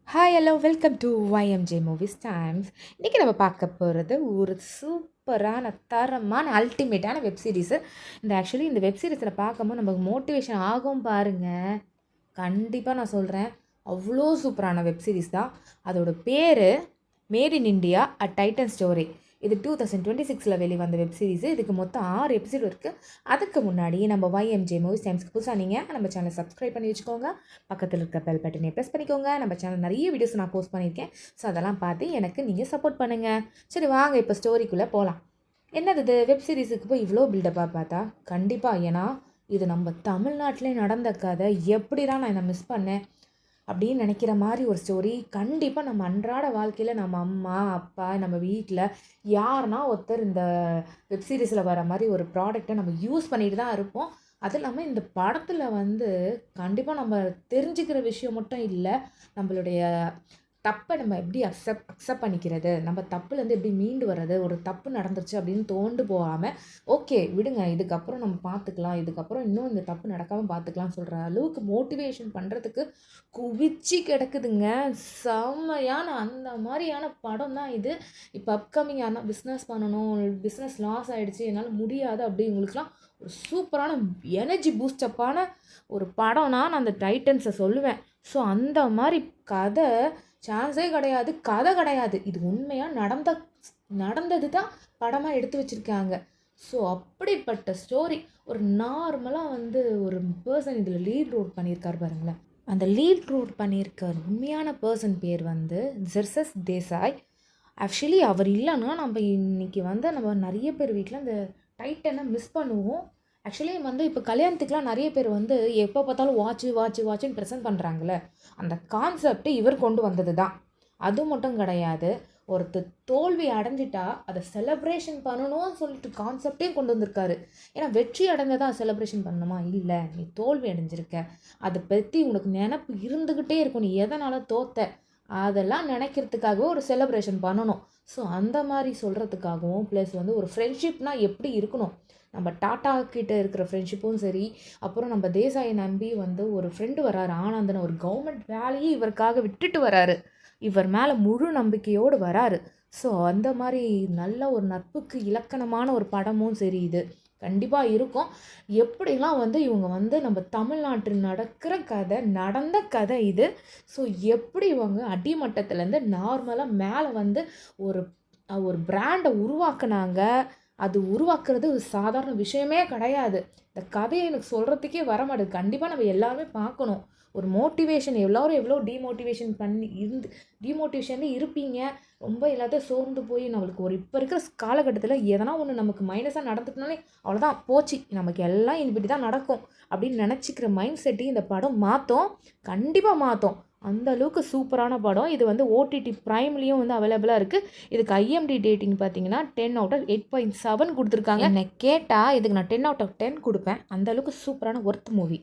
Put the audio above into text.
Hi hello welcome to YMJ movies times. இன்றைக்கி நம்ம பார்க்க போகிறது ஒரு சூப்பரான தரமான அல்டிமேட்டான வெப் சீரிஸு. இந்த வெப் சீரிஸில் பார்க்கும்போது நமக்கு மோட்டிவேஷன் ஆகும் பாருங்கள். கண்டிப்பாக நான் சொல்கிறேன், அவ்வளோ சூப்பரான வெப் சீரிஸ் தான். அதோட பேர் made in India a Titan story. இது 2026 வெளிவந்த வெப் சீரிஸு. இதுக்கு மொத்தம் 6 எபிசோடு இருக்குது. அதுக்கு முன்னாடி நம்ம YMJ மூவிஸ் டைம்ஸ்க்கு புதுசாக நீங்கள் நம்ம சேனலை சப்ஸ்கிரைப் பண்ணி வச்சுக்கோங்க. பக்கத்தில் இருக்க பெல் பட்டனை ப்ரெஸ் பண்ணிக்கோங்க. நம்ம சேனல் நிறைய வீடியோஸ் நான் போஸ்ட் பண்ணியிருக்கேன். ஸோ அதெல்லாம் பார்த்து எனக்கு நீங்கள் சப்போர்ட் பண்ணுங்கள். சரி வாங்க இப்போ ஸ்டோரிக்குள்ளே போகலாம். என்னது இது வெப் சீரிஸுக்கு போய் இவ்வளோ பில்டப்பாக பார்த்தா கண்டிப்பாக, ஏன்னா இது நம்ம தமிழ்நாட்டிலே நடந்த கதை. எப்படி தான் நான் இதை மிஸ் பண்ணேன் அப்படின்னு நினைக்கிற மாதிரி ஒரு ஸ்டோரி. கண்டிப்பாக நம்ம அன்றாட வாழ்க்கையில் நம்ம அம்மா அப்பா நம்ம வீட்டில் யாருன்னா ஒருத்தர் இந்த வெப் சீரிஸில் வர மாதிரி ஒரு ப்ராடக்டை நம்ம யூஸ் பண்ணிட்டு தான் இருப்போம். அதுவும் இல்லாமல் இந்த படத்தில் கண்டிப்பாக நம்ம தெரிஞ்சுக்கிற விஷயம் மட்டும் இல்லை, நம்மளுடைய தப்பை நம்ம எப்படி அக்செப்ட் பண்ணிக்கிறது, நம்ம தப்புலேருந்து எப்படி மீண்டு வர்றது. ஒரு தப்பு நடந்துருச்சு அப்படின்னு தோண்டு போகாமல் ஓகே விடுங்க, இதுக்கப்புறம் நம்ம பார்த்துக்கலாம், இதுக்கப்புறம் இன்னும் இந்த தப்பு நடக்காமல் பார்த்துக்கலாம்னு சொல்கிற அளவுக்கு மோட்டிவேஷன் பண்ணுறதுக்கு குவிச்சு கிடக்குதுங்க. செம்மையான அந்த மாதிரியான படம் தான் இது. இப்போ அப்கமிங் ஆனால் பிஸ்னஸ் பண்ணணும், பிஸ்னஸ் லாஸ் ஆகிடுச்சு, என்னால் முடியாது அப்படிங்களுக்குலாம் ஒரு சூப்பரான எனர்ஜி பூஸ்டப்பான ஒரு படம்னா நான் அந்த டைட்டன்ஸை சொல்லுவேன். ஸோ அந்த மாதிரி கதை சான்ஸே கிடையாது, கதை கிடையாது. இது உண்மையாக நடந்தது தான் படமாக எடுத்து வச்சுருக்காங்க. ஸோ அப்படிப்பட்ட ஸ்டோரி. ஒரு நார்மலாக ஒரு பர்சன் இதில் லீட் ரோல் பண்ணியிருக்காரு பாருங்களேன். அந்த லீட் ரோல் பண்ணியிருக்க உண்மையான பர்சன் பேர் ஜெர்சஸ் தேசாய். ஆக்சுவலி அவர் இல்லைன்னா நம்ம இன்றைக்கி நம்ம நிறைய பேர் வீட்டில் அந்த டைட்டனை மிஸ் பண்ணுவோம். ஆக்சுவலி இப்போ கல்யாணத்துக்குலாம் நிறைய பேர் எப்போ பார்த்தாலும் வாட்சுன்னு ப்ரெசென்ட் பண்ணுறாங்களே, அந்த கான்செப்ட் இவர் கொண்டு வந்தது தான். அது மட்டும் கிடையாது, ஒருத்தர் தோல்வி அடைஞ்சிட்டா அதை செலிப்ரேஷன் பண்ணணும்னு சொல்லிட்டு கான்செப்டே கொண்டு வந்திருக்காரு. ஏன்னா வெற்றி அடைஞ்சதான் செலிப்ரேஷன் பண்ணணுமா? இல்லை, நீ தோல்வி அடைஞ்சிருக்க, அதை பற்றி உனக்கு நினப்பு இருந்துக்கிட்டே இருக்கும். நீ எதனால் தோத்த அதெல்லாம் நினைக்கிறதுக்காகவே ஒரு செலிப்ரேஷன் பண்ணணும். ஸோ அந்த மாதிரி சொல்கிறதுக்காகவும் ப்ளஸ் ஒரு ஃப்ரெண்ட்ஷிப்னால் எப்படி இருக்கணும், நம்ம டாட்டா கிட்ட இருக்கிற ஃப்ரெண்ட்ஷிப்பும் சரி, அப்புறம் நம்ம தேசாயை நம்பி ஒரு ஃப்ரெண்டு வராரு ஆனந்தன், ஒரு கவர்மெண்ட் வேலையை இவருக்காக விட்டுட்டு வராரு, இவர் மேலே முழு நம்பிக்கையோடு வராரு. ஸோ அந்த மாதிரி நல்ல ஒரு நட்புக்கு இலக்கணமான ஒரு படமும் சரி இது கண்டிப்பாக இருக்கும். எப்படிலாம் இவங்க நம்ம தமிழ்நாட்டில் நடந்த கதை இது. ஸோ எப்படி இவங்க அடிமட்டத்துலேருந்து நார்மலாக மேலே ஒரு ஒரு பிராண்டை உருவாக்குனாங்க. அது உருவாக்குறது ஒரு சாதாரண விஷயமே கிடையாது. இந்த கதையை எனக்கு சொல்கிறதுக்கே வர மாட்டேது. கண்டிப்பாக நம்ம எல்லாருமே பார்க்கணும். ஒரு மோட்டிவேஷன், எல்லோரும் எவ்வளோ டிமோட்டிவேஷன்லேயே இருப்பீங்க. ரொம்ப எல்லாத்தையும் சோர்ந்து போய் நம்மளுக்கு இப்போ இருக்கிற காலகட்டத்தில் எதனா ஒன்று நமக்கு மைனஸாக நடந்துட்டுனாலே அவ்வளோதான் போச்சு, நமக்கு எல்லாம் இப்படி தான் நடக்கும் அப்படின்னு நினச்சிக்கிற மைண்ட் செட்டையும் இந்த படம் மாற்றும். கண்டிப்பாக மாற்றும். அந்த அளவுக்கு சூப்பரான படம் இது. OTT ப்ரைம்லேயும் அவைலபிளாக இருக்குது. இதுக்கு IMDb ரேட்டிங் பார்த்தீங்கன்னா 10/8.7 கொடுத்துருக்காங்க. என்னை கேட்டால் இதுக்கு நான் 10/10 கொடுப்பேன். அந்த அளவுக்கு சூப்பரான ஒர்த் மூவி.